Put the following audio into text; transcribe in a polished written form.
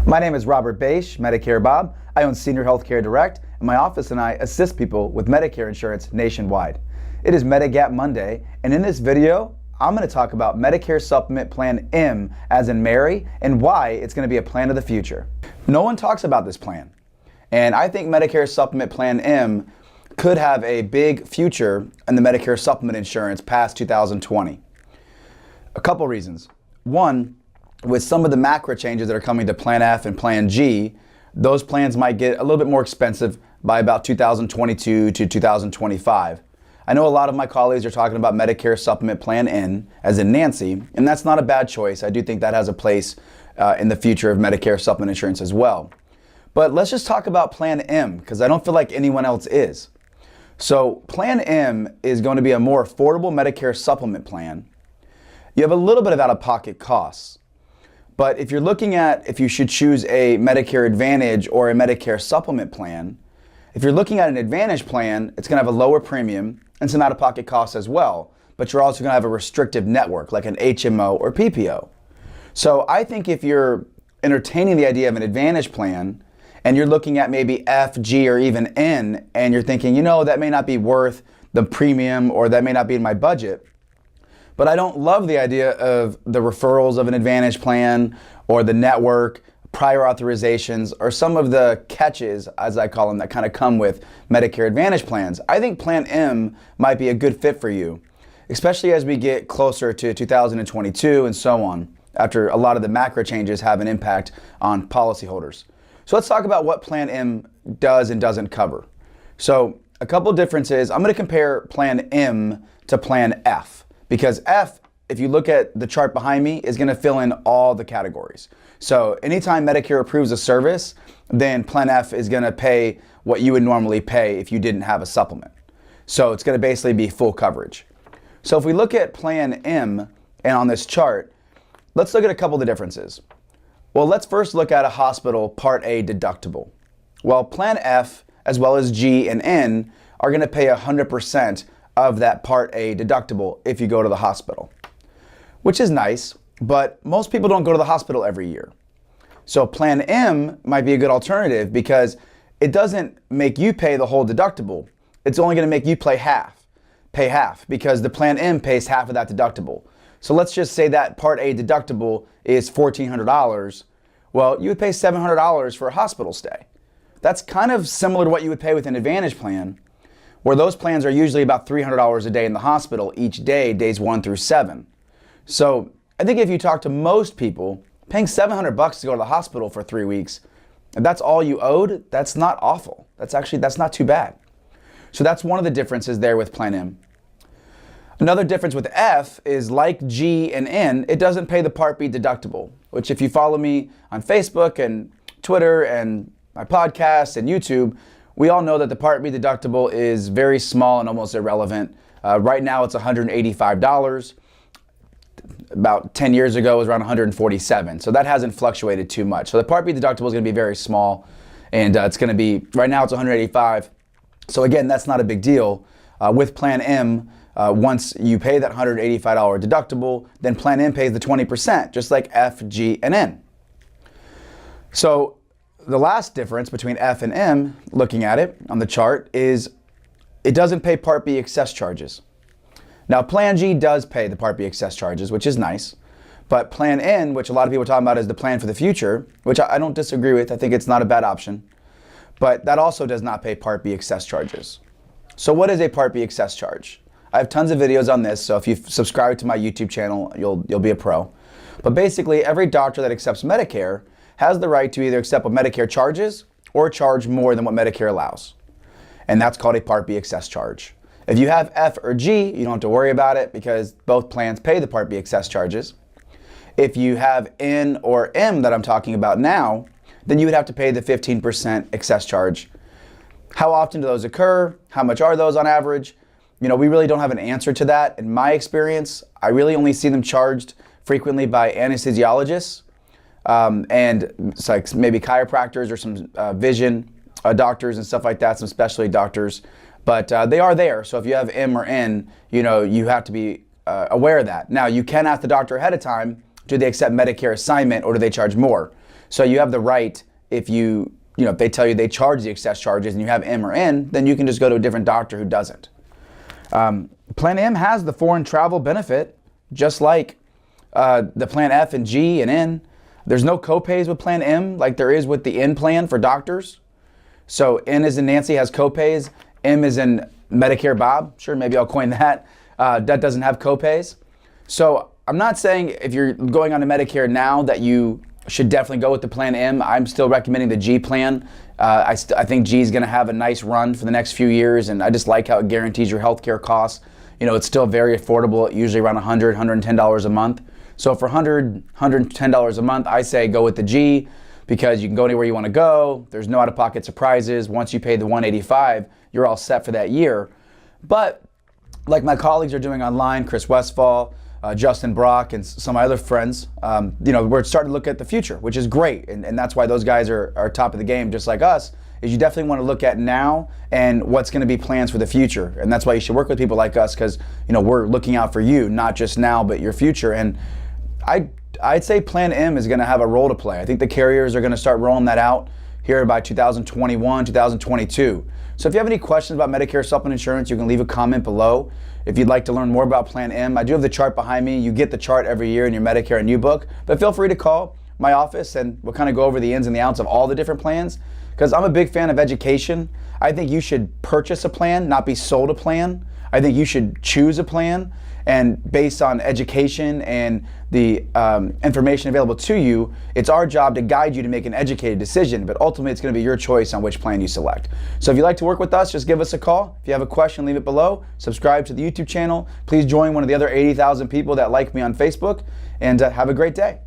My name is Robert Bache, Medicare Bob. I own Senior Healthcare Direct, and my office and I assist people with Medicare insurance nationwide. It is Medigap Monday, and in this video, I'm going to talk about Medicare Supplement Plan M, as in Mary, and why it's going to be a plan of the future. No one talks about this plan, and I think Medicare Supplement Plan M could have a big future in the Medicare supplement insurance past 2020. A couple reasons. One, with some of the MACRA changes that are coming to Plan F and Plan G, those plans might get a little bit more expensive by about 2022 to 2025. I know a lot of my colleagues are talking about Medicare Supplement Plan N, as in Nancy, and that's not a bad choice. I do think that has a place in the future of Medicare supplement insurance as well. But let's just talk about Plan M, because I don't feel like anyone else is. So Plan M is going to be a more affordable Medicare supplement plan. You have a little bit of out-of-pocket costs. But if you're looking at if you should choose a Medicare Advantage or a Medicare Supplement plan, if you're looking at an Advantage plan, it's going to have a lower premium and some out-of-pocket costs as well. But you're also going to have a restrictive network like an HMO or PPO. So I think if you're entertaining the idea of an Advantage plan and you're looking at maybe F, G, or even N, and you're thinking, you know, that may not be worth the premium or that may not be in my budget, but I don't love the idea of the referrals of an Advantage plan or the network, prior authorizations, or some of the catches, as I call them, that kind of come with Medicare Advantage plans. I think Plan M might be a good fit for you, especially as we get closer to 2022 and so on, after a lot of the MACRA changes have an impact on policyholders. So let's talk about what Plan M does and doesn't cover. So a couple differences. I'm going to compare Plan M to Plan F. Because F, if you look at the chart behind me, is going to fill in all the categories. So anytime Medicare approves a service, then Plan F is going to pay what you would normally pay if you didn't have a supplement. So it's going to basically be full coverage. So if we look at Plan M and on this chart, let's look at a couple of the differences. Well, let's first look at a hospital Part A deductible. Well, Plan F, as well as G and N, are going to pay 100% of that Part A deductible if you go to the hospital, which is nice, but most people don't go to the hospital every year. So Plan M might be a good alternative because it doesn't make you pay the whole deductible. It's only going to make you pay half because the Plan M pays half of that deductible. So let's just say that Part A deductible is $1,400. Well, you would pay $700 for a hospital stay. That's kind of similar to what you would pay with an Advantage plan, where those plans are usually about $300 a day in the hospital each day, days 1 through 7. So I think if you talk to most people, paying $700 to go to the hospital for 3 weeks, if that's all you owed, that's not awful. That's not too bad. So that's one of the differences there with Plan M. Another difference with F is, like G and N, it doesn't pay the Part B deductible, which if you follow me on Facebook and Twitter and my podcast and YouTube, we all know that the Part B deductible is very small and almost irrelevant. Right now it's $185. About 10 years ago it was around $147. So that hasn't fluctuated too much. So the Part B deductible is going to be very small, and it's going to be, right now it's $185. So again, that's not a big deal. With Plan M, once you pay that $185 deductible, then Plan M pays the 20%, just like F, G, and N. So the last difference between F and M, looking at it on the chart, is it doesn't pay Part B excess charges. Now, Plan G does pay the Part B excess charges, which is nice. But Plan N, which a lot of people are talking about as the plan for the future, which I don't disagree with, I think it's not a bad option, but that also does not pay Part B excess charges. So what is a Part B excess charge? I have tons of videos on this, so if you subscribe to my YouTube channel, you'll be a pro. But basically, every doctor that accepts Medicare has the right to either accept what Medicare charges or charge more than what Medicare allows. And that's called a Part B excess charge. If you have F or G, you don't have to worry about it because both plans pay the Part B excess charges. If you have N or M that I'm talking about now, then you would have to pay the 15% excess charge. How often do those occur? How much are those on average? You know, we really don't have an answer to that. In my experience, I really only see them charged frequently by anesthesiologists, and it's like maybe chiropractors or some vision doctors and stuff like that, some specialty doctors. But they are there. So if you have M or N, you know, you have to be aware of that. Now, you can ask the doctor ahead of time, do they accept Medicare assignment or do they charge more? So you have the right, if if they tell you they charge the excess charges and you have M or N, then you can just go to a different doctor who doesn't. Plan M has the foreign travel benefit, just like the Plan F and G and N. There's no copays with Plan M like there is with the N plan for doctors. So N as in Nancy has copays, M as in Medicare Bob. Sure, maybe I'll coin that. That doesn't have copays. So I'm not saying if you're going on to Medicare now that you should definitely go with the Plan M. I'm still recommending the G plan. I think G is going to have a nice run for the next few years, and I just like how it guarantees your healthcare costs. It's still very affordable, usually around $100, $110 a month. So for $100, $110 a month, I say go with the G because you can go anywhere you want to go. There's no out-of-pocket surprises. Once you pay the $185, you're all set for that year. But like my colleagues are doing online, Chris Westfall, Justin Brock, and some of my other friends, we're starting to look at the future, which is great. And that's why those guys are top of the game, just like us, is you definitely want to look at now and what's going to be plans for the future. And that's why you should work with people like us because, we're looking out for you, not just now, but your future. And I'd say Plan M is going to have a role to play. I think the carriers are going to start rolling that out here by 2021, 2022. So if you have any questions about Medicare supplement insurance, you can leave a comment below. If you'd like to learn more about Plan M, I do have the chart behind me. You get the chart every year in your Medicare and U book, but feel free to call my office and we'll kind of go over the ins and the outs of all the different plans because I'm a big fan of education. I think you should purchase a plan, not be sold a plan. I think you should choose a plan, and based on education and the information available to you, it's our job to guide you to make an educated decision, but ultimately it's going to be your choice on which plan you select. So if you'd like to work with us, just give us a call. If you have a question, leave it below. Subscribe to the YouTube channel. Please join one of the other 80,000 people that like me on Facebook, and have a great day.